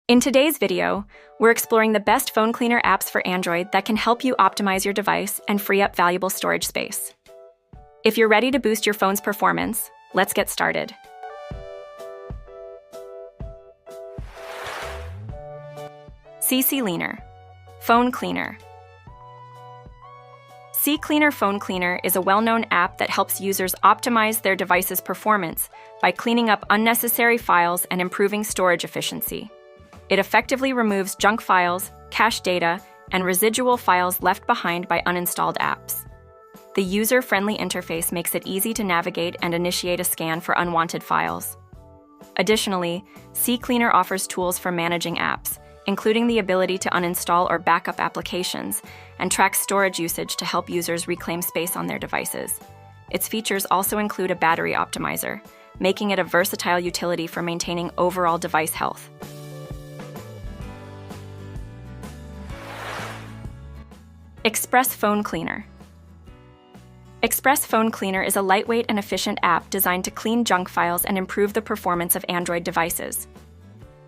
In today's video, we're exploring the best phone cleaner apps for Android that can help you optimize your device and free up valuable storage space. If you're ready to boost your phone's performance, let's get started. CCleaner, Phone Cleaner. CCleaner Phone Cleaner is a well-known app that helps users optimize their device's performance by cleaning up unnecessary files and improving storage efficiency. It effectively removes junk files, cached data, and residual files left behind by uninstalled apps. The user-friendly interface makes it easy to navigate and initiate a scan for unwanted files. Additionally, CCleaner offers tools for managing apps, including the ability to uninstall or backup applications, and tracks storage usage to help users reclaim space on their devices. Its features also include a battery optimizer, making it a versatile utility for maintaining overall device health. Express Phone Cleaner. Express Phone Cleaner is a lightweight and efficient app designed to clean junk files and improve the performance of Android devices.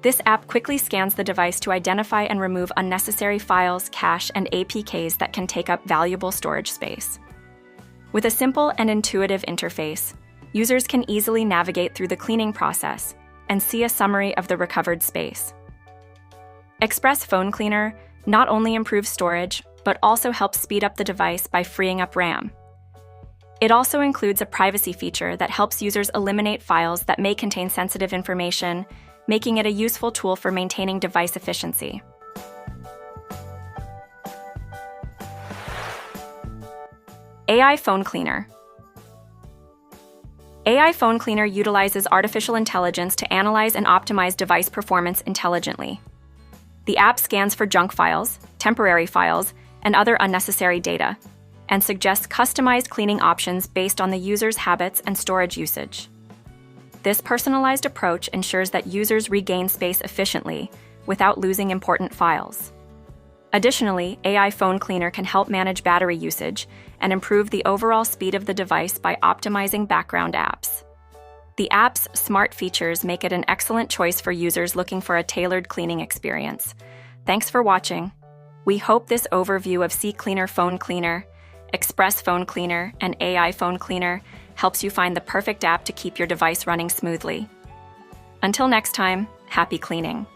This app quickly scans the device to identify and remove unnecessary files, cache, and APKs that can take up valuable storage space. With a simple and intuitive interface, users can easily navigate through the cleaning process and see a summary of the recovered space. Express Phone Cleaner not only improves storage, but also helps speed up the device by freeing up RAM. It also includes a privacy feature that helps users eliminate files that may contain sensitive information, making it a useful tool for maintaining device efficiency. AI Phone Cleaner. AI Phone Cleaner utilizes artificial intelligence to analyze and optimize device performance intelligently. The app scans for junk files, temporary files, and other unnecessary data, and suggests customized cleaning options based on the user's habits and storage usage. This personalized approach ensures that users regain space efficiently without losing important files. Additionally, AI Phone Cleaner can help manage battery usage and improve the overall speed of the device by optimizing background apps. The app's smart features make it an excellent choice for users looking for a tailored cleaning experience. Thanks for watching. We hope this overview of CCleaner Phone Cleaner, Express Phone Cleaner, and AI Phone Cleaner helps you find the perfect app to keep your device running smoothly. Until next time, happy cleaning.